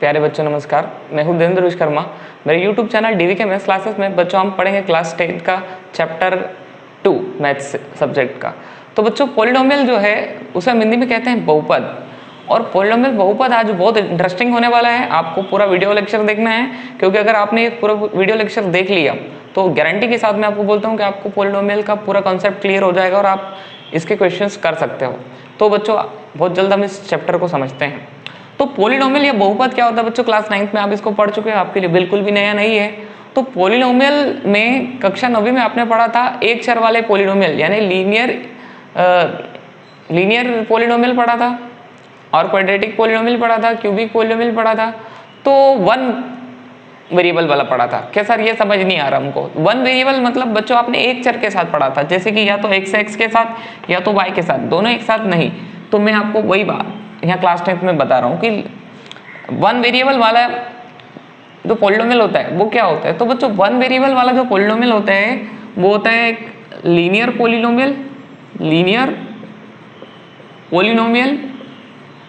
प्यारे बच्चों नमस्कार, मैं हूं देवेंद्र विश्वकर्मा। मेरे YouTube channel DVK maths classes में बच्चों हम पढ़ेंगे क्लास 10 का चैप्टर 2 मैथ्स सब्जेक्ट का। तो बच्चों पॉलिनोमियल जो है उसे हम हिंदी में कहते हैं बहुपद, और पॉलिनोमियल बहुपद आज बहुत इंटरेस्टिंग होने वाला है। आपको पूरा वीडियो लेक्चर देखना है, क्योंकि अगर आपने ये पूरा वीडियो लेक्चर देख लिया तो गारंटी के साथ मैं आपको बोलता हूँ कि आपको पॉलिनोमियल का पूरा कॉन्सेप्ट क्लियर हो जाएगा और आप इसके क्वेश्चंस कर सकते हो। तो बच्चों बहुत जल्द हम इस चैप्टर को समझते हैं। तो पॉलिनोमियल या बहुपद क्या होता है बच्चों, क्लास 9th में आप इसको पढ़ चुके हैं, आपके लिए बिल्कुल भी नया नहीं है। तो पॉलिनोमियल में कक्षा 9वीं में आपने पढ़ा था एक चर वाले पॉलिनोमियल यानी लीनियर पॉलिनोमियल पढ़ा था, और क्वाड्रेटिक पॉलिनोमियल पढ़ा था, क्यूबिक पॉलिनोमियल पढ़ा था, तो वन वेरिएबल वाला पढ़ा था। क्या सर ये समझ नहीं आ रहा हमको? वन वेरिएबल मतलब बच्चों आपने एक चर के साथ पढ़ा था, जैसे कि या तो x के साथ या तो y के साथ, दोनों एक साथ नहीं। तो मैं आपको वही बात यहाँ क्लास 10th में बता रहा हूँ कि वन वेरिएबल वाला जो पॉलिनोमियल होता है वो क्या होता है। तो बच्चों वन वेरिएबल वाला जो पॉलिनोमियल होता है वो होता है एक लीनियर पॉलिनोमियल।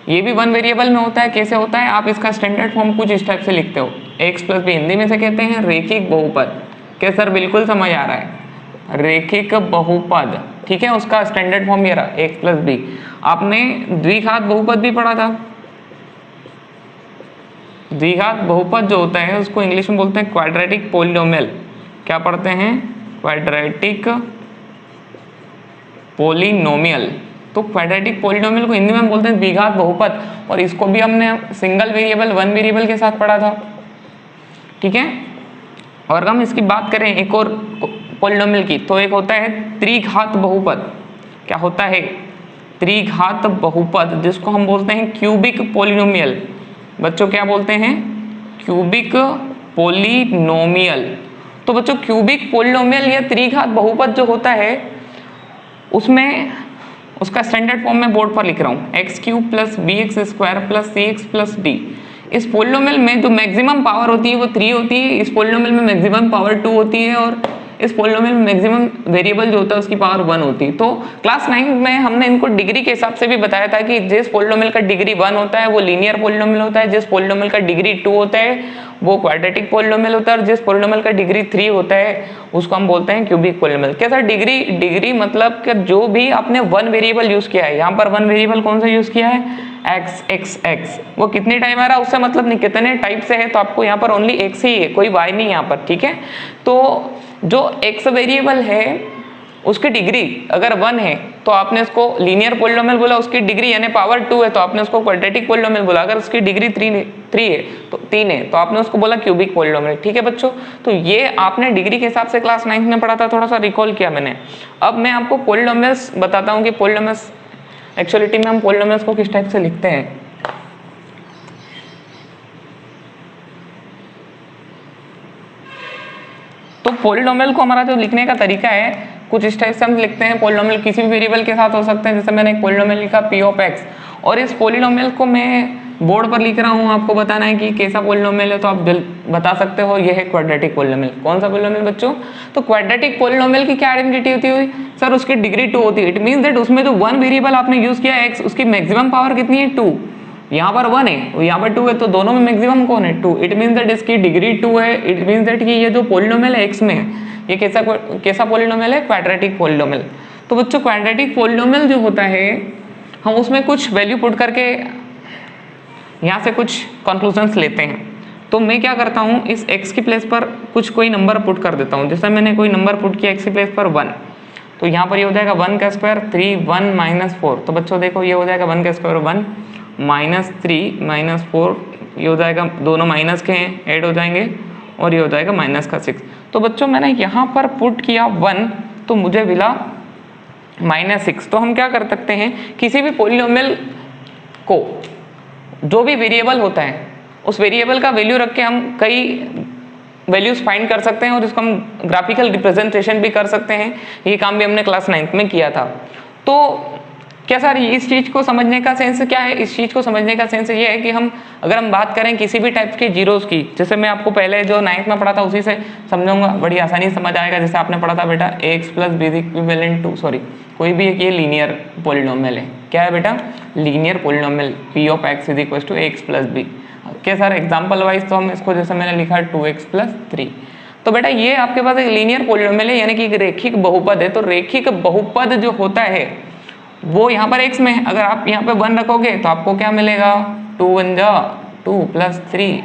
ये भी वन वेरिएबल में होता है। कैसे होता है, आप इसका स्टैंडर्ड फॉर्म कुछ इस टाइप से लिखते हो, x प्लस बी हिंदी में से कहते हैं रेखिक बहुपद। क्या सर बिल्कुल समझ आ रहा है? रेखिक बहुपद, ठीक है, उसका स्टैंडर्ड फॉर्म ये रहा x प्लस बी। आपने द्विघात बहुपद भी पढ़ा था। द्विघात बहुपद जो होता है उसको इंग्लिश में बोलते हैं क्वाड्रेटिक पॉलिनोमियल। क्या पढ़ते हैं? Quadratic polynomial. तो क्वाड्रेटिक पॉलिनोमियल को हिंदी में हम बोलते हैं द्विघात बहुपद, और इसको भी हमने सिंगल वेरिएबल वन वेरिएबल के साथ पढ़ा था, ठीक है। और हम इसकी बात करें एक और पॉलिनोमियल की, तो एक होता है त्रिघात बहुपद। क्या होता है? त्रिघात बहुपद, जिसको हम बोलते हैं क्यूबिक पॉलिनोमियल। बच्चों क्या बोलते हैं? Cubic polynomial. तो बच्चों क्यूबिक पॉलिनोमियल या त्रिघात बहुपद जो होता है उसमें उसका स्टैंडर्ड फॉर्म में बोर्ड पर लिख रहा हूँ, x cube plus b x square plus c x plus d. इस पॉलिनोमियल में जो मैक्सिमम पावर होती है वो 3 होती है, इस पॉलिनोमियल में मैक्सिमम पावर 2 होती है, और इस पॉलिनोमियल में मैक्सिमम वेरिएबल जो होता है उसकी पावर 1 होती है। तो क्लास 9 में हमने इनको डिग्री के हिसाब से भी बताया था कि जिस पॉलिनोमियल का डिग्री 1 होता है वो लीनियर पॉलिनोमियल होता है, जिस पॉलिनोमियल का डिग्री 2 होता है वो क्वाड्रेटिक पॉलिनोमियल होता है, और जिस पॉलिनोमियल का डिग्री 3 होता है उसको हम बोलते हैं क्यूबिक पॉलिनोमियल। क्या सर डिग्री मतलब कि जो भी आपने वन वेरिएबल यूज किया है, यहाँ पर वन वेरिएबल कौन सा यूज किया है? x, वो कितने टाइम आ रहा है उससे मतलब नहीं, कितने टाइप से है, तो आपको यहाँ पर ओनली x ही है, कोई y नहीं यहाँ पर, ठीक है। तो जो x वेरिएबल है उसकी डिग्री अगर 1 है तो आपने उसको लीनियर पॉलिनोमियल बोला, उसकी डिग्री यानी पावर 2 है तो आपने उसको क्वाड्रेटिक पॉलिनोमियल बोला। अगर उसकी डिग्री 3 है तो 3 है तो आपने उसको बोला क्यूबिक पॉलिनोमियल, ठीक है बच्चों। तो ये आपने डिग्री के हिसाब से क्लास 9th में पढ़ा था, थोड़ा सा रिकॉल किया मैंने। अब मैं आपको पॉलिनोमियल्स बताता हूँ कि पॉलिनोमियल्स एक्चुअलिटी में हम पॉलिनोमियल्स को किस टाइप से लिखते हैं। तो पॉलिनोमियल को हमारा जो लिखने का तरीका है कुछ इस टाइप से हम लिखते हैं। पॉलिनोमियल किसी भी वेरिएबल के साथ हो सकते हैं, जैसे मैंने एक पॉलिनोमियल लिखा p ऑफ x, और इस पॉलिनोमियल को मैं बोर्ड पर लिख रहा हूँ, आपको बताना है कि कैसा पॉलिनोमियल है, तो आप बता सकते हो ये है क्वाड्रेटिक पॉलिनोमियल। कौन सा पॉलिनोमियल बच्चों? तो क्वाड्रेटिक पॉलिनोमियल की क्या आइडेंटिटी होती है सर? उसकी डिग्री 2 होती है। इट मींस दैट उसमें जो वन वेरिएबल आपने यूज किया x, उसकी मैक्सिमम पावर कितनी है? 2। यहाँ पर 1 है, यहाँ पर 2 है, तो दोनों में मैक्सिमम कौन है? 2। इट मींस दैट इसकी डिग्री 2 है। इट मींस दैट कि ये जो पॉलिनोमियल है x में है ये कैसा पॉलिनोमियल है? Quadratic polynomial. तो बच्चों क्वाड्रेटिक पॉलिनोमियल जो होता है हम उसमें कुछ वैल्यू पुट करके यहाँ से कुछ कंक्लूजन्स लेते हैं। तो मैं क्या करता हूँ, इस x की प्लेस पर कुछ कोई नंबर पुट कर देता हूँ। जैसे मैंने कोई नंबर पुट किया x की प्लेस पर 1, तो यहाँ पर ये हो जाएगा 1 का स्क्वायर 3 1 माइनस 4। तो बच्चों देखो ये हो जाएगा 1 का स्क्वायर 1 माइनस 3 माइनस 4, ये हो जाएगा, दोनों माइनस के हैं ऐड हो जाएंगे, और ये हो जाएगा माइनस का 6। तो बच्चों मैंने यहाँ पर पुट किया 1 तो मुझे मिला -6। तो हम क्या कर सकते हैं, किसी भी पॉलिनोमियल को जो भी वेरिएबल होता है उस वेरिएबल का वैल्यू रख के हम कई वैल्यूज फाइंड कर सकते हैं, और इसको हम ग्राफिकल रिप्रेजेंटेशन भी कर सकते हैं। ये काम भी हमने क्लास 9th में किया था। तो क्या सर इस चीज को समझने का सेंस क्या है? इस चीज को समझने का सेंस ये है कि हम अगर हम बात करें किसी भी टाइप के जीरोस की, जैसे मैं आपको पहले जो 9th में पढ़ा था उसी से समझाऊंगा, बड़ी आसानी से समझ आएगा। जैसे आपने पढ़ा था बेटा x plus B equivalent to, sorry कोई भी एक ये लीनियर पॉलिनोमियल है। क्या है बेटा? Linear polynomial p of x is equal to x plus B. क्या सर एग्जाम्पल वाइज तो हम इसको जैसे मैंने लिखा है 2x + 3। तो बेटा ये आपके पास एक लीनियर पॉलिनोमियल है, यानी कि एक रेखिक बहुपद है। तो रेखिक बहुपद जो होता है वो यहाँ पर x में, अगर आप यहाँ पे 1 रखोगे तो आपको क्या मिलेगा, 2 1 जा 2 + 3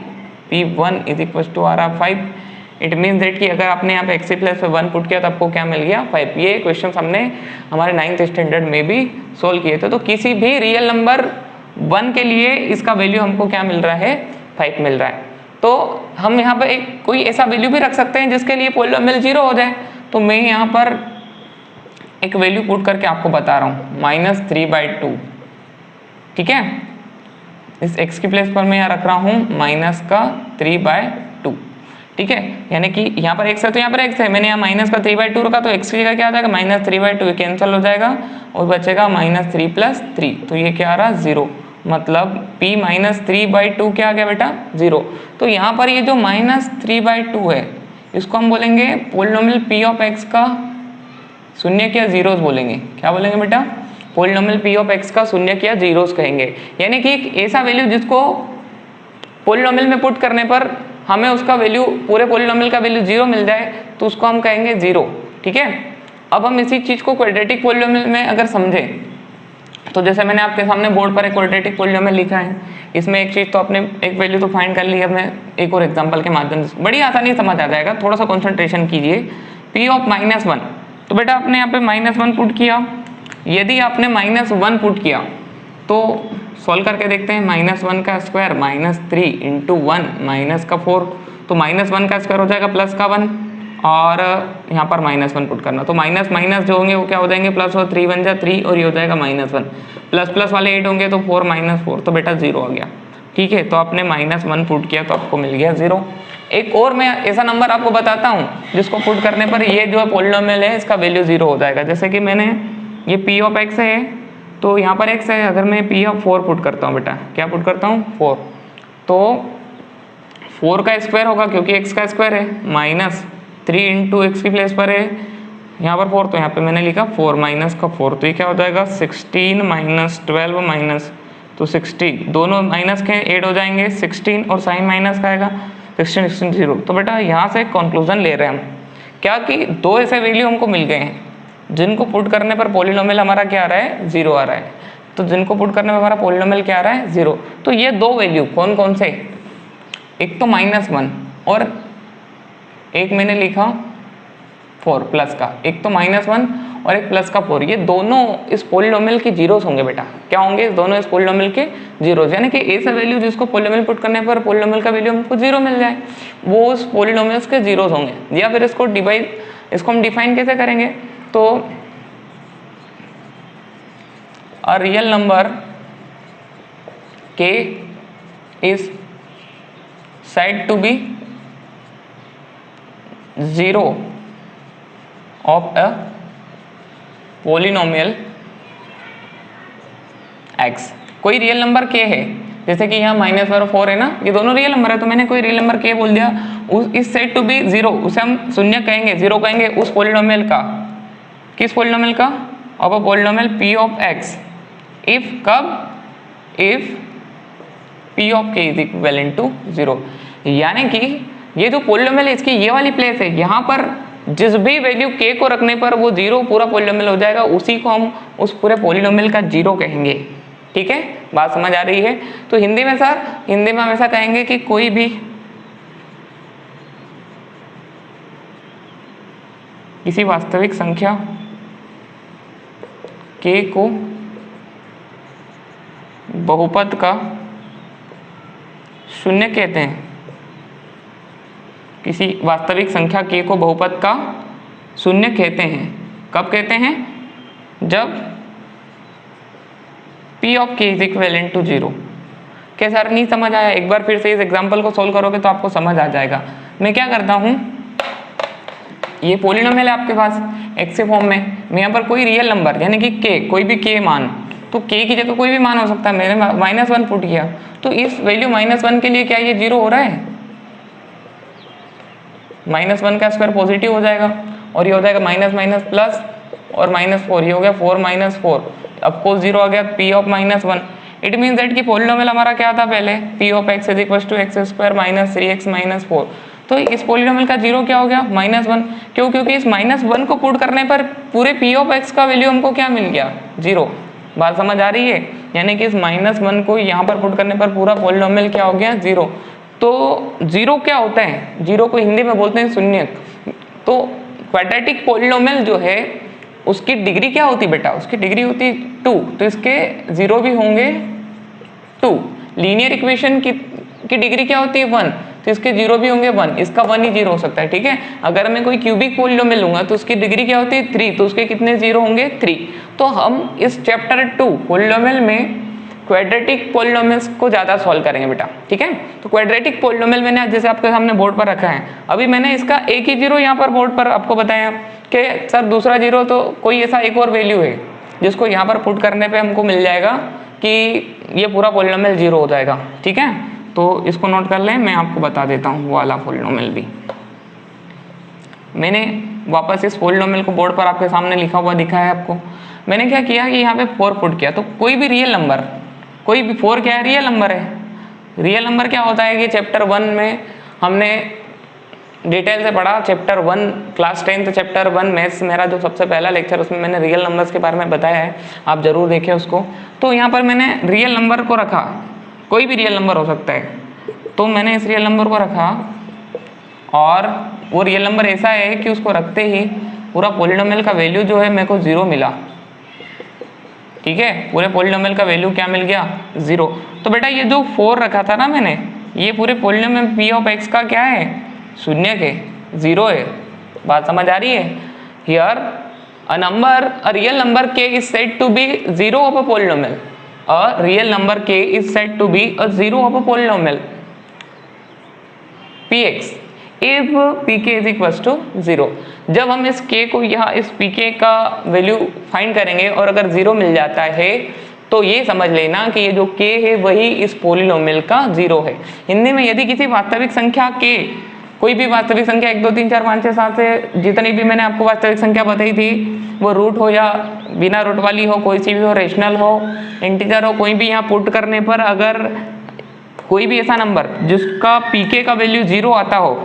p1 = आ रहा 5। इट मीन्स दैट कि अगर आपने यहाँ पे x प्लस 1 पुट किया तो आपको क्या मिल गया 5। ये क्वेश्चन हमने हमारे 9th स्टैंडर्ड में भी सोल्व किए थे। तो किसी भी रियल नंबर 1 के लिए इसका वैल्यू हमको क्या मिल रहा है, 5 मिल रहा है। तो हम यहाँ पे एक कोई ऐसा वैल्यू भी रख सकते हैं जिसके लिए पॉलिनोमियल 0 हो जाए। तो मैं यहाँ पर एक वैल्यू पुट करके आपको बता रहा हूँ -3/2, ठीक है। इस x की प्लेस पर मैं यहाँ रख रहा हूँ -3/2, ठीक है। यानी कि यहाँ पर x है तो यहाँ पर x है, मैंने यहाँ -3/2 रखा तो x की जगह क्या आ जाएगा -3/2, कैंसिल हो जाएगा और बचेगा -3 + 3। तो ये क्या आ रहा 0, मतलब p -3/2 क्या आ गया बेटा 0। तो यहाँ पर ये जो -3/2 है इसको हम बोलेंगे पॉलिनोमियल p ऑफ x का शून्य क्या जीरोस बोलेंगे। क्या बोलेंगे बेटा, पॉलिनोमियल p ऑफ x का शून्य क्या जीरोस कहेंगे। यानी कि एक ऐसा वैल्यू जिसको पॉलिनोमियल में पुट करने पर हमें उसका वैल्यू, पूरे पॉलिनोमियल का वैल्यू 0 मिल जाए तो उसको हम कहेंगे 0, ठीक है। अब हम इसी चीज को क्वाड्रेटिक पॉलिनोमियल में अगर समझें तो जैसे मैंने आपके सामने बोर्ड पर एक क्वाड्रेटिक पॉलिनोमियल लिखा है, इसमें एक चीज तो आपने एक वैल्यू तो फाइंड कर ली है। मैं एक और एग्जांपल के माध्यम से बड़ी आसानी से समझ आ जाएगा, थोड़ा सा कंसंट्रेशन कीजिए। p ऑफ -1, तो बेटा आपने यहाँ पे -1 पुट किया। यदि आपने -1 पुट किया तो सॉल्व करके देखते हैं। -1 का स्क्वायर -3 × 1 -4, तो -1 का स्क्वायर हो जाएगा +1 और यहाँ पर -1 पुट करना, तो माइनस माइनस जो होंगे वो क्या हो जाएंगे प्लस, और 3 1 जा 3 और ये हो जाएगा -1, प्लस प्लस वाले 8 होंगे तो 4 - 4, तो बेटा 0 आ गया, ठीक है। तो आपने -1 पुट किया तो आपको मिल गया 0। एक और मैं ऐसा नंबर आपको बताता हूँ जिसको पुट करने पर ये जो पॉलिनोमियल है इसका वैल्यू 0 हो जाएगा। जैसे कि मैंने ये p ऑफ x है तो यहाँ पर x है, अगर मैं p ऑफ 4 पुट करता हूँ बेटा, क्या पुट करता हूँ 4, तो 4 का स्क्वायर होगा क्योंकि x का स्क्वायर है, -3 × x की प्लेस पर है यहाँ पर 4, तो यहाँ पे मैंने लिखा 4 -4, तो ये क्या हो जाएगा 16 - 12 तो 60, दोनों माइनस के ऐड हो जाएंगे, 16 और साइन माइनस का आएगा 16 16 0। तो बेटा यहाँ से कंक्लूजन ले रहे हैं हम क्या कि दो ऐसे वैल्यू हमको मिल गए हैं जिनको पुट करने पर पॉलिनोमियल हमारा क्या आ रहा है 0 आ रहा है। तो जिनको पुट करने पर हमारा पॉलिनोमियल क्या आ रहा है 0। तो ये दो वैल्यू कौन कौन से, एक तो -1 और एक मैंने लिखा 4 प्लस का, एक तो -1 और एक प्लस का 4, ये दोनों इस पॉलिनोमियल के जीरोस होंगे बेटा। क्या होंगे, इस दोनों इस पॉलिनोमियल के जीरोस, यानी कि ऐसा वैल्यू जिसको पॉलिनोमियल पुट करने पर पॉलिनोमियल का वैल्यू हमको 0 मिल जाए वो उस पॉलिनोमियल्स के जीरोस होंगे। या फिर इसको हम डिफाइन कैसे करेंगे, तो a real number k is said to be 0 of a polynomial x। कोई रियल नंबर k है, जैसे कि यहाँ -1 और 4 है ना, ये दोनों रियल नंबर है, तो मैंने कोई रियल नंबर k बोल दिया, इस सेट टू बी 0, उसे हम शून्य कहेंगे, 0 कहेंगे उस पॉलिनोमियल का, किस पॉलिनोमियल का, of a polynomial p of x if कब, if p of k is equivalent to 0। यानी कि ये जो पॉलिनोमियल है इसकी ये वाली प्लेस है, यहाँ पर जिस भी वैल्यू k को रखने पर वो 0 पूरा पॉलिनोमियल हो जाएगा, उसी को हम उस पूरे पॉलिनोमियल का 0 कहेंगे। ठीक है, बात समझ आ रही है। तो हिंदी में सर, हिंदी में हमेशा कहेंगे कि कोई भी किसी वास्तविक संख्या k को बहुपद का शून्य कहते हैं। किसी वास्तविक संख्या k को बहुपद का शून्य कहते हैं। कब कहते हैं, जब p of k is equivalent to 0। क्या सर नहीं समझ आया, एक बार फिर से इस एग्जांपल को सोल्व करोगे तो आपको समझ आ जाएगा। मैं क्या करता हूँ, ये पॉलिनोमियल है आपके पास x के फॉर्म में, मैं यहाँ पर कोई रियल नंबर यानी कि k, कोई भी k मान, तो k की जगह कोई भी मान हो सकता है, मैंने -1 पुट किया, तो इस वैल्यू -1 के लिए क्या ये 0 हो रहा है, -1 का स्क्वायर पॉजिटिव हो जाएगा और ये हो जाएगा माइनस माइनस प्लस और -4, ये हो गया 4 - 4, अब को 0 आ गया p of -1। It means that कि पोलिनोमियल हमारा क्या था पहले, P of X is equal to X square minus 3x minus 4। तो इस पोलिनोमियल का जीरो क्या हो गया, -1। क्यों? क्योंकि इस -1 को पुट करने पर पूरे पी ऑफ एक्स का वैल्यू हमको क्या मिल गया, 0। बात समझ आ रही है? यानी कि इस -1 को यहाँ पर पुट करने पर पूरा पोलिनोमियल क्या हो गया, 0। तो 0 क्या होता है, 0 को हिंदी में बोलते हैं शून्यक। तो क्वाड्रेटिक पोलिनोमियल जो है उसकी डिग्री क्या होती बेटा, उसकी डिग्री होती 2। तो इसके 0 भी होंगे 2। लीनियर इक्वेशन की डिग्री क्या होती है, 1। तो इसके 0 भी होंगे 1। इसका 1 ही 0 हो सकता है, ठीक है। अगर मैं कोई क्यूबिक पोलिनोमियल लूंगा तो उसकी डिग्री क्या होती है, 3। तो उसके कितने 0 होंगे, 3। तो हम इस चैप्टर 2 पोलिनोमियल में क्वाड्रेटिक पोलिनोमियल्स को ज़्यादा सॉल्व करेंगे बेटा, ठीक है। तो क्वाड्रेटिक पोलिनोमियल मैंने जैसे आपके सामने बोर्ड पर रखा है, अभी मैंने इसका एक ही 0 यहाँ पर बोर्ड पर आपको बताया कि सर दूसरा 0 तो कोई ऐसा एक और वैल्यू है जिसको यहाँ पर पुट करने पे हमको मिल जाएगा कि ये पूरा पोलिनोमियल 0 हो जाएगा, ठीक है। तो इसको नोट कर लें, मैं आपको बता देता हूँ वो वाला पोलिनोमियल भी। मैंने वापस इस पोलिनोमियल को बोर्ड पर आपके सामने लिखा हुआ दिखा है आपको। मैंने क्या किया कि यहाँ पे 4 पुट किया। तो कोई भी रियल नंबर, कोई भी 4 क्या है, रियल नंबर है। रियल नंबर क्या होता है कि चैप्टर 1 में हमने डिटेल से पढ़ा, chapter 1 class 10th chapter 1 maths मेरा जो सबसे पहला लेक्चर, उसमें मैंने रियल नंबर्स के बारे में बताया है, आप जरूर देखें उसको। तो यहाँ पर मैंने रियल नंबर को रखा, कोई भी रियल नंबर हो सकता है। तो मैंने इस रियल नंबर को रखा और वो रियल नंबर ऐसा है कि उसको रखते ही पूरा पोलिनोमियल का वैल्यू जो है मेरे को 0 मिला, ठीक है। पूरे पोलिनोमियल का वैल्यू क्या मिल गया, 0। तो बेटा ये जो 4 रखा था ना मैंने, ये पूरे पोलिनोमियल पी ऑफ एक्स का क्या है, शून्यक है, 0 है। बात समझ आ रही है? Here a number, a real number k is said to be 0 of a polynomial. A real number k is said to be a 0 of a polynomial px if pk is equals to 0। जब हम इस k को यहाँ इस pk का value find करेंगे और अगर 0 मिल जाता है तो ये समझ लेना कि ये जो k है वही इस पोलिनोमियल का 0 है। हिंदी में यदि किसी वास्तविक संख्या k, कोई भी वास्तविक संख्या 1 2 3 4 5 6 7 से जितनी भी मैंने आपको वास्तविक संख्या बताई थी, वो रूट हो या बिना रूट वाली हो, कोई सी भी हो, रेशनल हो, इंटीजर हो, कोई भी यहाँ पुट करने पर अगर कोई भी ऐसा नंबर जिसका पीके का वैल्यू 0 आता हो,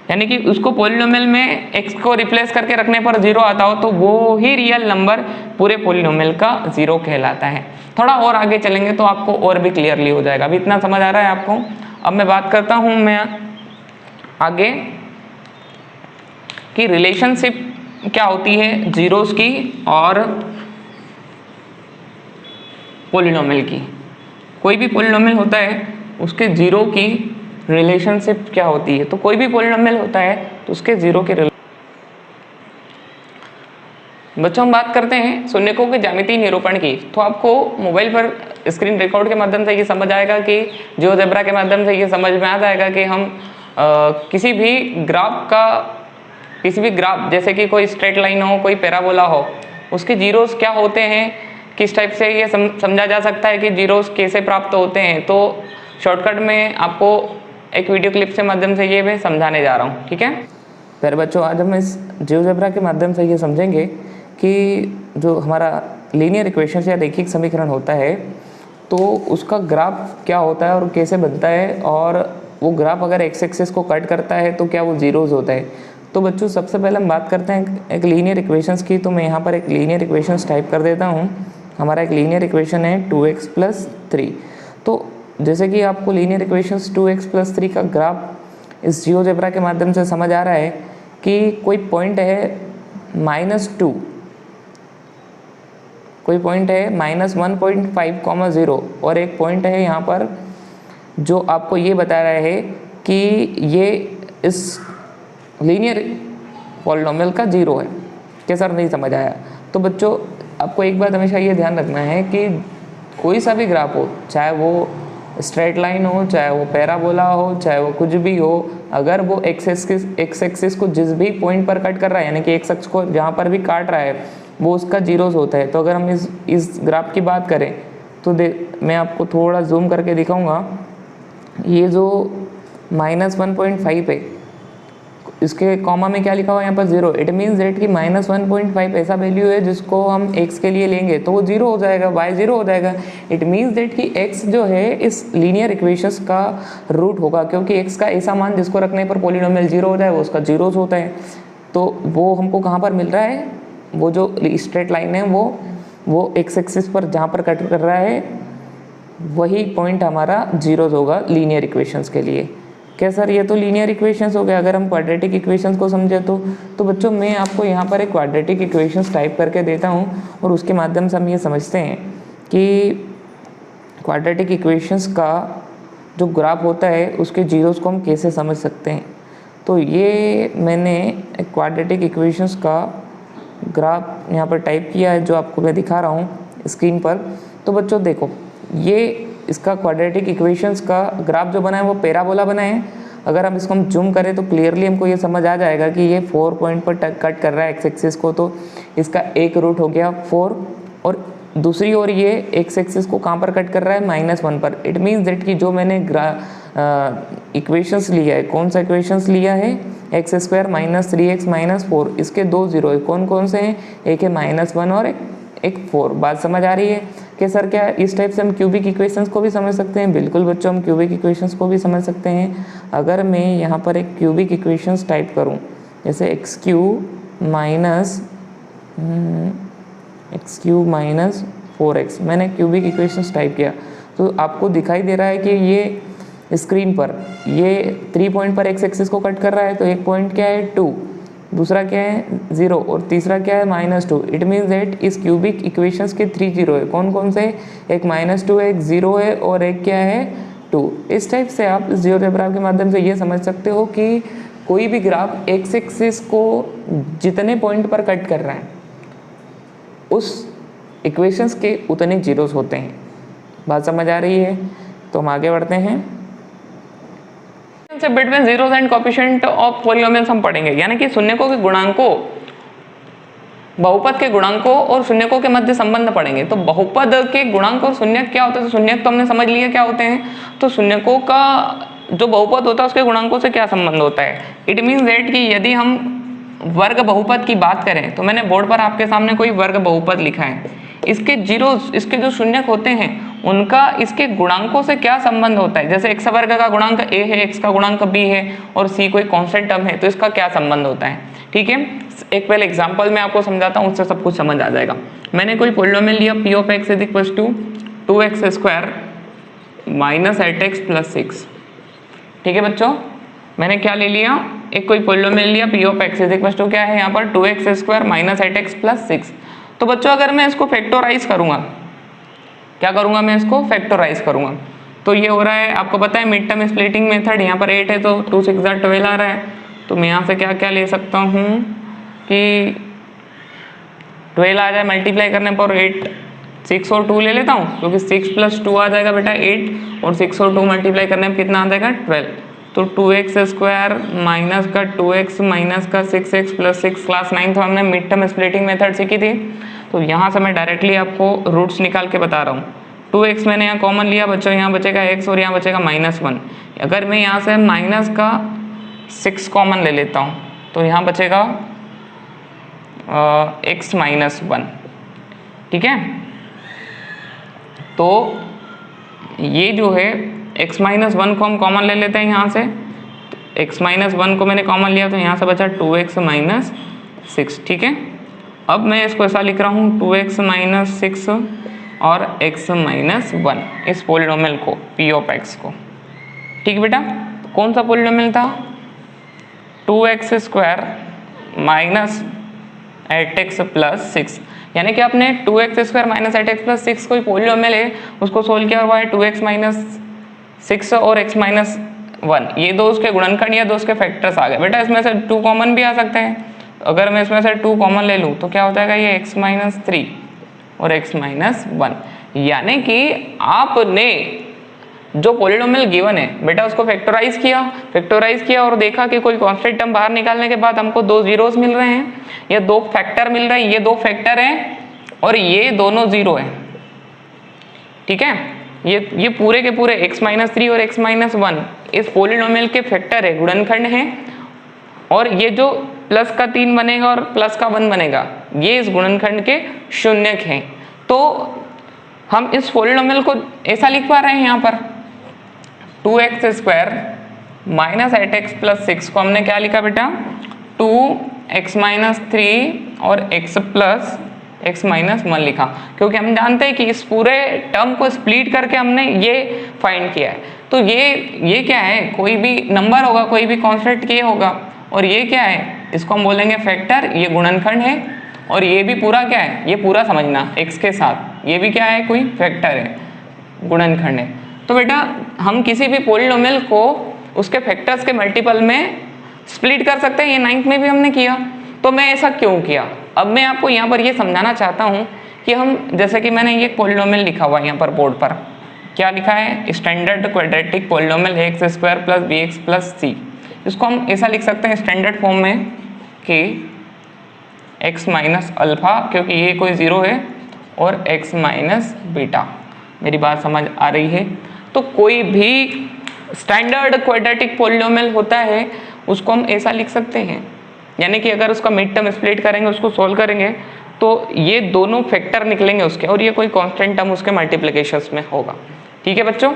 यानी कि उसको पोलिनोमियल में x को रिप्लेस करके रखने पर 0 आता हो, तो वो ही रियल नंबर पूरे पोलिनोमियल का 0 कहलाता है। थोड़ा और आगे चलेंगे तो आपको और भी क्लियरली हो जाएगा। अभी इतना समझ आ रहा है आपको? अब मैं बात करता हूँ मैं आगे कि रिलेशनशिप क्या होती है जीरोस की और पोलिनोमियल की। कोई भी पोलिनोमियल होता है उसके 0 की रिलेशनशिप क्या होती है। तो कोई भी पोलिनोमियल होता है तो उसके 0 के बच्चों हम बात करते हैं शून्यकों के ज्यामितीय निरूपण की। तो आपको मोबाइल पर स्क्रीन रिकॉर्ड के माध्यम से ये समझ आएगा कि जियोजेब्रा के माध्यम से ये समझ में आ जाएगा कि हम किसी भी ग्राफ जैसे कि कोई स्ट्रेट लाइन हो, कोई पैराबोला हो, उसके जीरोस क्या होते हैं, किस टाइप से ये समझा जा सकता है कि जीरोस कैसे प्राप्त होते हैं। तो शॉर्टकट में आपको एक वीडियो क्लिप के माध्यम से ये मैं समझाने जा रहा हूँ, ठीक है। फिर बच्चों आज हम इस जियोजेब्रा के माध्यम से ये समझेंगे कि जो हमारा लीनियर इक्वेशन या रैखिक समीकरण होता है तो उसका ग्राफ क्या होता है और कैसे बनता है, और वो ग्राफ अगर एक्स एक्सिस को कट करता है तो क्या वो जीरोस होता है। तो बच्चों सबसे पहले हम बात करते हैं एक लीनियर इक्वेशंस की। तो मैं यहाँ पर एक लीनियर इक्वेशंस टाइप कर देता हूँ। हमारा एक लीनियर इक्वेशन है 2x + 3। तो जैसे कि आपको लीनियर इक्वेशंस 2x + 3 का ग्राफ इस जियोजेब्रा के माध्यम से समझ आ रहा है कि कोई पॉइंट है -2, कोई पॉइंट है -1.5, 0 और एक पॉइंट है यहाँ पर जो आपको ये बता रहा है कि ये इस लीनियर पॉलिनोमियल का 0 है। क्या सर नहीं समझ आया? तो बच्चों आपको एक बात हमेशा ये ध्यान रखना है कि कोई सा भी ग्राफ हो, चाहे वो स्ट्रेट लाइन हो, चाहे वो पैराबोला हो, चाहे वो कुछ भी हो, अगर वो एक्स एक्सिस को जिस भी पॉइंट पर कट कर रहा है, यानी कि एक्स एक्सिस को जहाँ पर भी काट रहा है वो उसका जीरोस होता है। तो अगर हम इस ग्राफ की बात करें तो मैं आपको थोड़ा जूम करके दिखाऊंगा। ये जो -1.5 है, इसके कॉमा में क्या लिखा हुआ है यहाँ पर 0, इट मीन्स दैट कि -1.5 ऐसा वैल्यू है जिसको हम x के लिए लेंगे तो वो 0 हो जाएगा, y 0 हो जाएगा। इट मीन्स दैट कि x जो है इस लीनियर इक्वेशंस का रूट होगा, क्योंकि x का ऐसा मान जिसको रखने पर पॉलिनोमियल 0 हो जाए वो उसका जीरोस होता है। तो वो हमको कहाँ पर मिल रहा है, वो जो स्ट्रेट लाइन है वो x एक्सिस पर जहाँ पर कट कर रहा है वही पॉइंट हमारा जीरोस होगा लीनियर इक्वेशंस के लिए। क्या सर ये तो लीनियर इक्वेशंस हो गया। अगर हम क्वाड्रेटिक इक्वेशंस को समझे तो बच्चों मैं आपको यहाँ पर एक क्वाड्रेटिक इक्वेशंस टाइप करके देता हूँ और उसके माध्यम से हम ये समझते हैं कि क्वाड्रेटिक इक्वेशंस का जो ग्राफ होता है उसके जीरोस को हम कैसे समझ सकते हैं। तो ये मैंने क्वाड्रेटिक इक्वेशंस का ग्राफ यहाँ पर टाइप किया है जो आपको मैं दिखा रहा हूँ स्क्रीन पर। तो बच्चों देखो, ये इसका क्वाड्रेटिक इक्वेशंस का ग्राफ जो बना है वो पैराबोला बना है। अगर हम इसको हम जूम करें तो क्लियरली हमको ये समझ आ जाएगा कि ये 4 पॉइंट पर कट कर रहा है एक्स एक्सिस को, तो इसका एक रूट हो गया 4 और दूसरी ओर ये एक्स एक्सिस को कहाँ पर कट कर रहा है -1 पर। इट मीन्स दैट कि जो मैंने इक्वेशंस लिया है, कौन सा इक्वेशंस लिया है, x² - 3x - 4, इसके 2 जीरो है। कौन कौन से हैं, एक है -1 और एक 4। बात समझ आ रही है कि सर क्या इस टाइप से हम क्यूबिक इक्वेशंस को भी समझ सकते हैं? बिल्कुल बच्चों, हम क्यूबिक इक्वेशंस को भी समझ सकते हैं। अगर मैं यहाँ पर एक क्यूबिक इक्वेशंस टाइप करूँ जैसे x³ - 4x, मैंने क्यूबिक इक्वेशंस टाइप किया तो आपको दिखाई दे रहा है कि ये स्क्रीन पर ये 3 पॉइंट पर एक्स एक्सिस को कट कर रहा है। तो एक पॉइंट क्या है 2, दूसरा क्या है 0 और तीसरा क्या है -2। इट मीन्स दैट इस क्यूबिक इक्वेशंस के 3 जीरो है। कौन कौन से, एक -2 है, एक 0 है और एक क्या है 2। इस टाइप से आप जियोजेब्रा के माध्यम से ये समझ सकते हो कि कोई भी ग्राफ एक्स एक्सिस को जितने पॉइंट पर कट कर रहा है उस इक्वेशंस के उतने जीरोस होते हैं। बात समझ आ रही है? तो हम आगे बढ़ते हैं। Between zeros and coefficient of polynomials हम पढ़ेंगे, यानी कि शून्यकों के गुणांकों, बहुपद के गुणांकों और शून्यकों के मध्य संबंध पढ़ेंगे। तो बहुपद के गुणांक और शून्यक क्या होते हैं? तो शून्यक तो हमने समझ लिया क्या होते हैं। तो शून्यकों का जो बहुपद होता है उसके गुणांकों से क्या संबंध होता है? इट मीन्स दैट कि यदि हम वर्ग बहुपद की बात करें तो मैंने बोर्ड पर आपके सामने कोई वर्ग बहुपद लिखा है, इसके जीरोस, इसके जो शून्यक होते हैं उनका इसके गुणांकों से क्या संबंध होता है। जैसे x वर्ग का गुणांक a है, x का गुणांक b है और c कोई कांस्टेंट टर्म है, तो इसका क्या संबंध होता है। ठीक है, एक पहले एग्जांपल मैं आपको समझाता हूँ, उससे सब कुछ समझ आ जाएगा। मैंने कोई पॉलिनोमियल लिया p of x equals to 2x² - 8x + 6। ठीक है बच्चों, मैंने क्या ले लिया, एक कोई पॉलिनोमियल लिया p of x equals to क्या है यहाँ पर 2x² - 8x + 6। तो बच्चों अगर मैं इसको फैक्टराइज करूंगा, क्या करूंगा, मैं इसको फैक्टराइज करूंगा तो ये हो रहा है, आपको पता है मिड टर्म स्प्लिटिंग मेथड, यहाँ पर 8 है तो 2 6 12 आ रहा है। तो मैं यहाँ से क्या क्या ले सकता हूँ कि 12 आ जाए मल्टीप्लाई करने पर 8, 6 और 2 ले लेता हूँ क्योंकि 6 + 2 आ जाएगा बेटा 8 और 6 और 2 मल्टीप्लाई करने पर कितना आ जाएगा 12। तो 2x² माइनस का 2x माइनस का 6x + 6 क्लास 9 तो हमने मिड टर्म स्प्लिटिंग मेथड सीखी थी। तो यहाँ से मैं डायरेक्टली आपको रूट्स निकाल के बता रहा हूँ। 2x मैंने यहाँ कॉमन लिया बच्चों, यहाँ बचेगा x और यहाँ बचेगा -1। अगर मैं यहाँ से माइनस का 6 कॉमन ले लेता हूँ तो यहाँ बचेगा x -1। ठीक है, तो ये जो है x -1 को हम कॉमन ले लेते हैं यहाँ से। तो x -1 को मैंने कॉमन लिया तो यहाँ से बचा 2x - 6। ठीक है, अब मैं इसको ऐसा लिख रहा हूँ 2x - 6 और x -1 इस पॉलिनोमियल को p ऑफ x को। ठीक बेटा, तो कौन सा पॉलिनोमियल था, 2x² - 8x + 6, यानी कि आपने 2x² - 8x + 6 कोई पॉलिनोमियल है उसको सोल्व किया और वो है 2x - 6 और x -1, ये दो उसके गुणनखंड या दो उसके फैक्टर्स आ गए। बेटा इसमें से 2 कॉमन भी आ सकते हैं, अगर मैं इसमें से 2 कॉमन ले लूँ तो क्या हो जाएगा, ये x -3 और x -1, यानी कि आपने जो पॉलिनोमियल गिवन है बेटा उसको फैक्टराइज किया और देखा कि कोई कांस्टेंट टर्म बाहर निकालने के बाद हमको 2 जीरोस मिल रहे हैं या 2 फैक्टर मिल रहे हैं, ये 2 फैक्टर हैं और ये दोनों 0 हैं। ठीक है, ये पूरे के पूरे x -3 और x -1 इस पॉलिनोमियल के फैक्टर है, गुणनखंड है और ये जो प्लस का 3 बनेगा और प्लस का 1 बनेगा, ये इस गुणनखंड के शून्यक हैं। तो हम इस पॉलिनोमियल को ऐसा लिख पा रहे हैं यहाँ पर 2x² माइनस 8x प्लस 6 को हमने क्या लिखा बेटा 2x माइनस 3 और x प्लस x माइनस 1 लिखा, क्योंकि हम जानते हैं कि इस पूरे टर्म को स्प्लिट करके हमने ये फाइंड किया है। तो ये क्या है, कोई भी नंबर होगा, कोई भी कॉन्स्टेंट के होगा, और ये क्या है, इसको हम बोलेंगे फैक्टर, ये गुणनखंड है, और ये भी पूरा क्या है, ये पूरा समझना x के साथ, ये भी क्या है, कोई फैक्टर है, गुणनखंड है। तो बेटा हम किसी भी पॉलिनोमियल को उसके फैक्टर्स के मल्टीपल में स्प्लिट कर सकते हैं, ये 9th में भी हमने किया। तो मैं ऐसा क्यों किया, अब मैं आपको यहाँ पर ये समझाना चाहता हूँ कि हम, जैसे कि मैंने ये पॉलिनोमियल लिखा हुआ है यहाँ पर बोर्ड पर, क्या लिखा है, standard quadratic polynomial x² plus bx plus c। इसको हम ऐसा लिख सकते हैं स्टैंडर्ड फॉर्म में कि x माइनस अल्फा, क्योंकि ये कोई 0 है, और x माइनस बीटा। मेरी बात समझ आ रही है। तो कोई भी स्टैंडर्ड क्वाड्रेटिक पॉलिनोमियल होता है उसको हम ऐसा लिख सकते हैं, यानी कि अगर उसका मिड टर्म स्प्लिट करेंगे, उसको सोल्व करेंगे, तो ये दोनों फैक्टर निकलेंगे उसके, और ये कोई कांस्टेंट टर्म उसके मल्टीप्लिकेशंस में होगा। ठीक है बच्चों,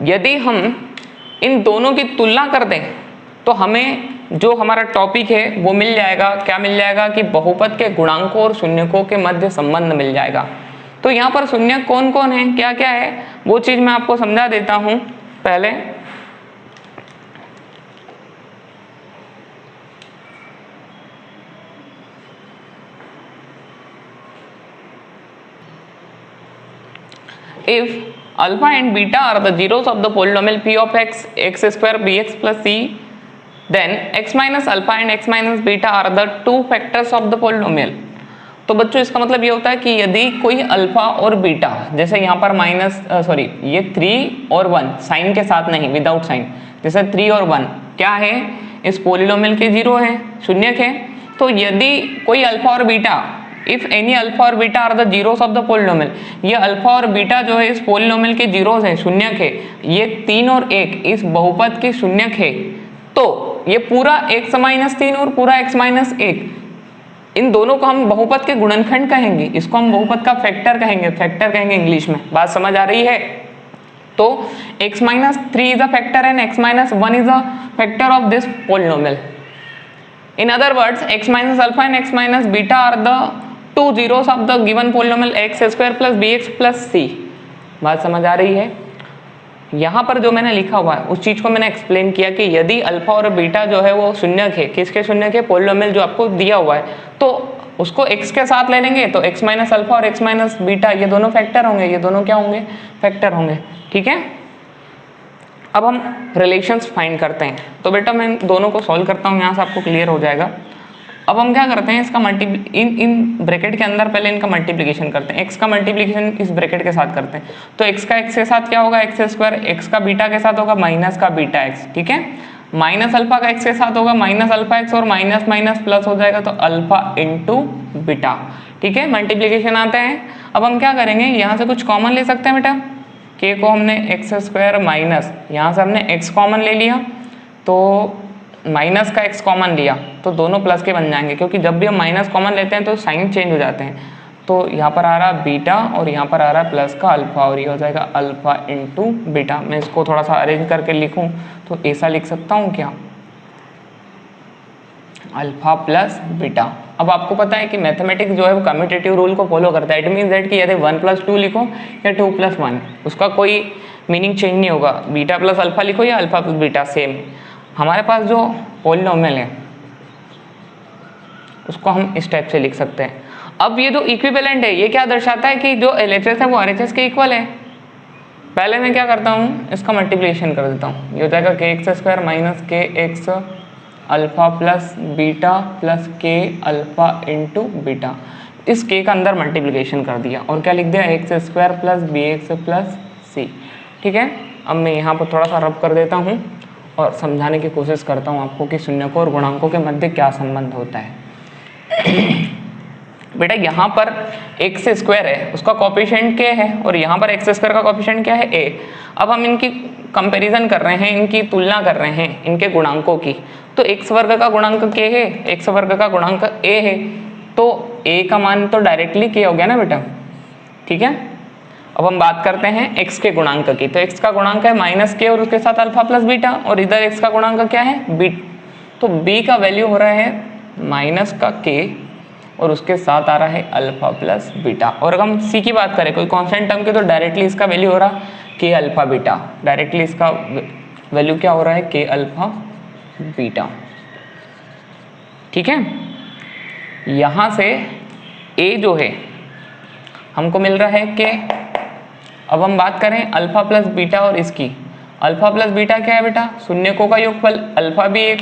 यदि हम इन दोनों की तुलना कर दें तो हमें जो हमारा टॉपिक है वो मिल जाएगा। क्या मिल जाएगा कि बहुपद के गुणांकों और शून्यकों के मध्य संबंध मिल जाएगा। तो यहाँ पर शून्यक कौन कौन है, क्या क्या है, वो चीज मैं आपको समझा देता हूँ। पहले if alpha and beta are the zeros of the polynomial p of x, x² bx plus c, then x minus alpha and x minus beta are the two factors of the polynomial। तो बच्चों इसका मतलब ये होता है कि यदि कोई अल्फा और बीटा, जैसे यहाँ पर ये 3 और 1 साइन के साथ नहीं, विदाउट साइन, जैसे 3 और 1 क्या है, इस पोलिनोमियल के 0 है, शून्यक है। तो यदि कोई अल्फा और बीटा, इफ एनी अल्फा और beta are the zeros of the polynomial, ये अल्फा और बीटा जो है इस पोलिनोमियल के जीरोस है, शून्यक है, ये 3 और 1 इस बहुपद के शून्यक है, तो ये पूरा x माइनस 3 और पूरा x माइनस 1, इन दोनों को हम बहुपद के गुणनखंड कहेंगे, इसको हम बहुपद का फैक्टर कहेंगे इंग्लिश में। बात समझ आ रही है। तो x minus 3 is a factor and x minus 1 is a factor of this polynomial. In other words, x minus alpha and x minus beta are the two zeros of the given polynomial x² plus bx plus c। बात समझ आ रही है। यहाँ पर जो मैंने लिखा हुआ है उस चीज को मैंने एक्सप्लेन किया कि यदि अल्फा और बीटा जो है वो शून्यक है, किसके शून्यक है, पोलिनोमियल जो आपको दिया हुआ है, तो उसको x के साथ ले लेंगे, तो x माइनस अल्फा और x माइनस बीटा ये दोनों फैक्टर होंगे, ये दोनों क्या होंगे, फैक्टर होंगे। ठीक है, अब हम रिलेशंस फाइंड करते हैं। तो बेटा मैं दोनों को सॉल्व करता हूँ, यहाँ से आपको क्लियर हो जाएगा। अब हम क्या करते हैं, इसका इन ब्रैकेट के अंदर पहले इनका मल्टीप्लिकेशन करते हैं। x का मल्टीप्लिकेशन इस ब्रैकेट के साथ करते हैं, तो x का x के साथ क्या होगा, x², x का बीटा के साथ होगा माइनस का बीटा x। ठीक है, माइनस अल्फा का x के साथ होगा माइनस अल्फा x, और माइनस माइनस प्लस हो जाएगा, तो अल्फा इंटू बीटा। ठीक है, मल्टीप्लिकेशन आता है। अब हम क्या करेंगे, यहाँ से कुछ कॉमन ले सकते हैं बेटा, k को हमने x² माइनस, यहाँ से हमने x कॉमन ले लिया, तो माइनस का x कॉमन लिया, तो दोनों प्लस के बन जाएंगे, क्योंकि जब भी हम माइनस कॉमन लेते हैं तो साइन चेंज हो जाते हैं। तो यहाँ पर आ रहा बीटा और यहाँ पर आ रहा प्लस का अल्फा, और ये हो जाएगा अल्फा इंटू बीटा। मैं इसको थोड़ा सा अरेंज करके लिखूँ तो ऐसा लिख सकता हूँ क्या, अल्फा प्लस बीटा। अब आपको पता है कि मैथमेटिक्स जो है वो कम्यूटेटिव रूल को फॉलो करता है। इट मीन्स दैट कि यदि 1 + 2 लिखो या 2 + 1, उसका कोई मीनिंग चेंज नहीं होगा। बीटा प्लस अल्फा लिखो या अल्फा प्लस बीटा, सेम। हमारे पास जो पॉलिनोमियल है उसको हम इस टाइप से लिख सकते हैं। अब ये जो इक्विवेलेंट है, ये क्या दर्शाता है कि जो LHS है वो RHS के इक्वल है। पहले मैं क्या करता हूँ, इसका मल्टीप्लिकेशन कर देता हूँ, ये हो जाएगा kx² minus kx alpha plus beta plus k alpha into beta. इस k का अंदर मल्टीप्लिकेशन कर दिया और क्या लिख दिया, x² plus bx plus c। ठीक है, अब मैं यहाँ पर थोड़ा सा रब कर देता हूँ और समझाने की कोशिश करता हूँ आपको कि शून्यकों और गुणांकों के मध्य क्या संबंध होता है। बेटा यहाँ पर एक्स स्क्वायर है, उसका कोफिशिएंट के है, और यहाँ पर एक्स स्क्वायर का कोफिशिएंट क्या है, ए। अब हम इनकी कंपैरिजन कर रहे हैं, इनकी तुलना कर रहे हैं इनके गुणांकों की। तो एक्स वर्ग का गुणांक के है, एक्स वर्ग का गुणांक ए है, तो ए का मान तो डायरेक्टली के हो गया ना बेटा, ठीक है। अब हम बात करते हैं एक्स के गुणांक की। तो एक्स का गुणांक है माइनस के और उसके साथ अल्फा प्लस बीटा, और इधर एक्स का गुणांक क्या है, बी। तो बी का वैल्यू हो रहा है माइनस का के और उसके साथ आ रहा है अल्फा प्लस बीटा। और अगर हम सी की बात करें कोई कांस्टेंट टर्म की, तो डायरेक्टली इसका वैल्यू हो रहा के अल्फा बीटा, डायरेक्टली इसका वैल्यू क्या हो रहा है, के अल्फा बीटा, ठीक है। यहां से ए जो है हमको मिल रहा है के। अब हम बात करें अल्फा प्लस बीटा और इसकी। अल्फा प्लस बीटा क्या है बेटा, शून्यकों का योगफल। अल्फा भी एक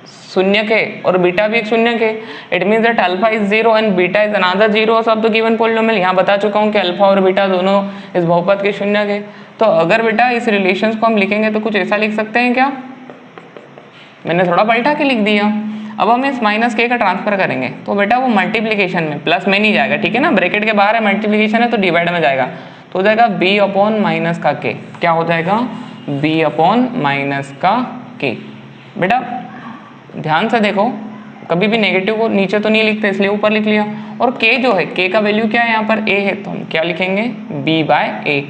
शून्य के और बीटा भी एक शून्य के। It means that alpha is 0 and beta is another 0 of the given polynomial. यहाँ बता चुका हूँ कि अल्फा और बीटा दोनों इस बहुपद के शून्य के। तो अगर बेटा इस रिलेशंस को हम लिखेंगे तो कुछ ऐसा लिख सकते हैं क्या, मैंने थोड़ा पलटा के लिख दिया। अब हम इस माइनस के का ट्रांसफर करेंगे तो बेटा वो मल्टीप्लीकेशन में प्लस में नहीं जाएगा, ठीक है ना, ब्रैकेट के बाहर है, मल्टीप्लीकेशन है तो डिवाइड में जाएगा। तो हो जाएगा बी अपॉन माइनस का के। क्या हो जाएगा, बी अपॉन माइनस का के। बेटा ध्यान से देखो, कभी भी नेगेटिव को नीचे तो नहीं लिखते, इसलिए ऊपर लिख लिया। और के जो है, के का वैल्यू क्या है यहाँ पर, ए है, तो हम क्या लिखेंगे, बी बाय ए।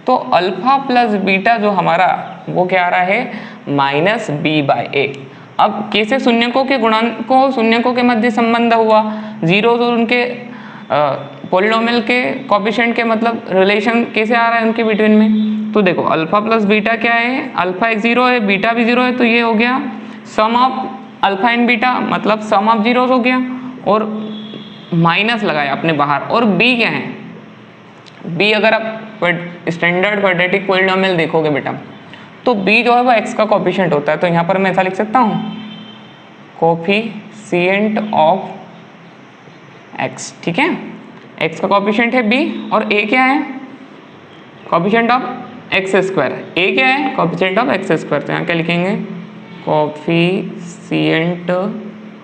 तो अल्फा प्लस बीटा जो हमारा वो क्या आ रहा है, माइनस बी बाय ए। अब के से शून्यकों के गुणांकों, शून्यकों के मध्य संबंध हुआ, जीरो तो उनके पॉलिनोमियल के कोफिशिएंट के मतलब रिलेशन कैसे आ रहा है उनके बिटवीन में। तो देखो अल्फा प्लस बीटा क्या है, अल्फा एक जीरो है, बीटा भी जीरो है, तो ये हो गया सम ऑफ अल्फा एंड बीटा, मतलब सम ऑफ जीरोस हो गया। और माइनस लगाया अपने बाहर। और बी क्या है, बी अगर आप स्टैंडर्ड क्वाड्रेटिक पॉलिनोमियल देखोगे बेटा, तो बी जो है वो एक्स का कोफिशिएंट होता है। तो यहाँ पर मैं ऐसा लिख सकता हूँ, कोफिशिएंट ऑफ एक्स, ठीक है। एक्स का कोफिशिएंट है बी और ए क्या है, कोफिशिएंट ऑफ एक्स स्क्वायर। ए क्या है, कोफिशिएंट ऑफ एक्स स्क्वायर। तो यहाँ क्या लिखेंगे, कोफिशिएंट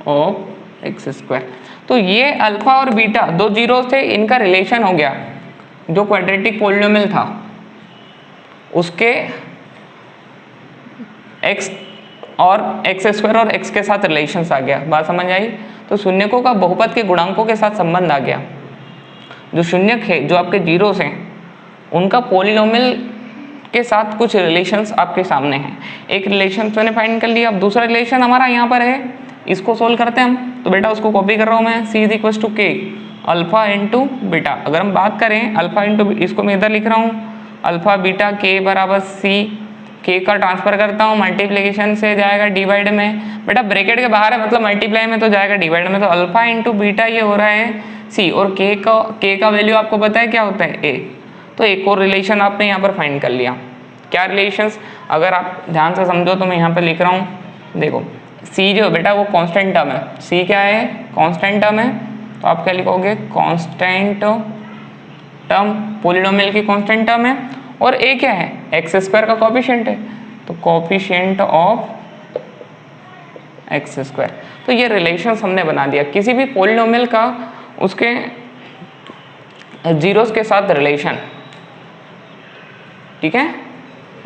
ऑफ एक्स स्क्वायर। तो ये अल्फा और बीटा दो जीरो थे, इनका रिलेशन हो गया। जो क्वाड्रेटिक पॉलिनोमियल था उसके एक्स और एक्स स्क्वायर और एक्स के साथ रिलेशंस आ गया। बात समझ आई। तो शून्यकों का बहुपद के गुणांकों के साथ संबंध आ गया। जो शून्यक है, जो आपके जीरोस हैं, उनका पॉलिनोमियल के साथ कुछ रिलेशंस आपके सामने हैं। एक रिलेशन मैंने फाइंड कर लिया। अब दूसरा रिलेशन हमारा यहाँ पर है, इसको सोल्व करते हैं हम। तो बेटा उसको कॉपी कर रहा हूँ मैं, सी इज इक्वल टू के अल्फा इंटू बीटा। अगर हम बात करें अल्फा इंटू, इसको मैं इधर लिख रहा हूँ, अल्फा बीटा के बराबर सी। के का ट्रांसफर करता हूँ, मल्टीप्लिकेशन से जाएगा डिवाइड में। बेटा ब्रैकेट के बाहर है, मतलब मल्टीप्लाई में तो जाएगा डिवाइड में। तो अल्फा इंटू बीटा ये हो रहा है सी, और के का वैल्यू आपको पता है क्या होता है, ए। तो एक और रिलेशन आपने यहाँ पर फाइंड कर लिया। क्या रिलेशंस, अगर आप ध्यान से समझो तो मैं यहाँ पर लिख रहा हूँ, देखो सी जो बेटा वो कांस्टेंट टर्म है। सी क्या है, कांस्टेंट टर्म है। तो आप क्या लिखोगे, कांस्टेंट टर्म, पॉलिनोमियल की कांस्टेंट टर्म है। और ए क्या है, एक्स स्क्वायर का कोफिशिएंट है, तो कोफिशिएंट ऑफ एक्स स्क्वायर। तो ये रिलेशंस हमने बना दिया। किसी भी पॉलिनोमियल का उसके जीरोस के साथ रिलेशन, ठीक है।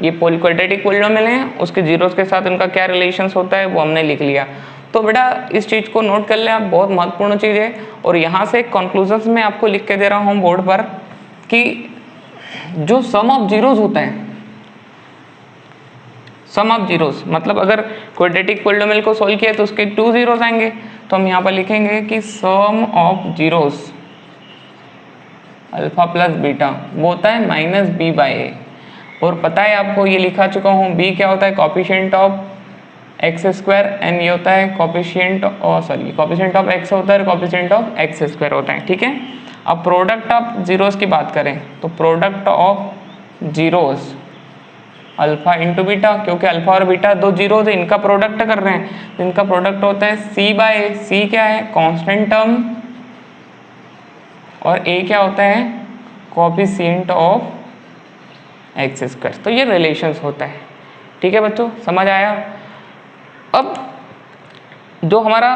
ये क्वाड्रेटिक पॉलिनोमियल है, उसके जीरोस के साथ उनका क्या रिलेशंस होता है वो हमने लिख लिया। तो बेटा इस चीज़ को नोट कर ले आप, बहुत महत्वपूर्ण चीज़ है। और यहाँ से कंक्लूजन्स में आपको लिख के दे रहा हूँ बोर्ड पर कि जो सम ऑफ जीरोस होता है, सम ऑफ जीरोस मतलब अगर क्वाड्रेटिक पॉलिनोमियल को सोल्व किया तो उसके 2 जीरोस आएंगे। तो हम यहाँ पर लिखेंगे कि sum of zeros alpha plus beta वो होता है माइनस बी बाय ए। और पता है आपको, ये लिखा चुका हूँ, बी क्या होता है, coefficient of x square, and ये होता है कोफिशिएंट ऑफ एक्स होता है, कोफिशिएंट ऑफ एक्स स्क्वायर होता है, ठीक है। अब प्रोडक्ट ऑफ जीरोस की बात करें तो product of zeros alpha into beta, क्योंकि अल्फा और बीटा दो जीरोस है, इनका प्रोडक्ट कर रहे हैं, तो इनका प्रोडक्ट होता है सी बाय ए। सी क्या है, कांस्टेंट टर्म, और ए क्या होता है, कोफिशिएंट ऑफ एक्स स्क्वायर। तो ये रिलेशंस होता है, ठीक है बच्चों, समझ आया। अब जो हमारा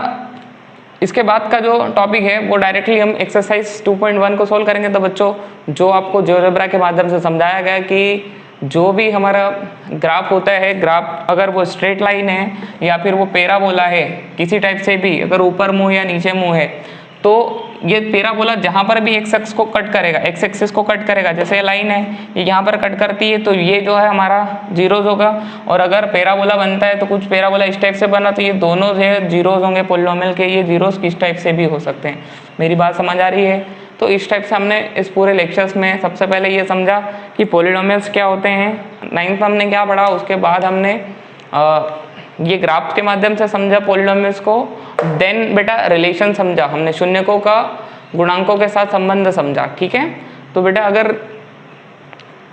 इसके बाद का जो टॉपिक है वो डायरेक्टली हम एक्सरसाइज 2.1 को सोल्व करेंगे। तो बच्चों जो आपको जियोजेब्रा के माध्यम से समझाया गया कि जो भी हमारा ग्राफ होता है, ग्राफ अगर वो स्ट्रेट लाइन है या फिर वो पैराबोला है किसी टाइप से भी, अगर ऊपर मुंह या नीचे मुंह है, तो ये पैराबोला जहाँ पर भी एक्स एक्स को कट करेगा, एक्स एक्सिस को कट करेगा, जैसे ये लाइन है ये यहाँ पर कट करती है तो ये जो है हमारा जीरोज होगा। और अगर पैराबोला बनता है तो कुछ पैराबोला इस टाइप से बना तो ये दोनों जो है जीरोज होंगे पॉलिनोमियल के, ये जीरोज किस टाइप से भी हो सकते हैं। मेरी बात समझ आ रही है? तो इस टाइप से हमने इस पूरे लेक्चर्स में सबसे पहले ये समझा कि पॉलिनोमियल्स क्या होते हैं, 9th में हमने क्या पढ़ा, उसके बाद हमने ये ग्राफ के माध्यम से समझा पॉलिनोमियल्स को। देन बेटा रिलेशन समझा हमने, शून्यकों का गुणांकों के साथ संबंध समझा। ठीक है, तो बेटा अगर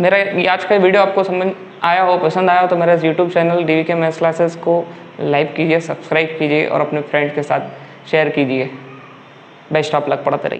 मेरा आज का वीडियो आपको समझ आया हो, पसंद आया हो, तो मेरा YouTube channel DVK maths classes को लाइक कीजिए, सब्सक्राइब कीजिए और अपने फ्रेंड्स के साथ शेयर कीजिए। बेस्ट ऑफ लक, पढ़ते रहिए।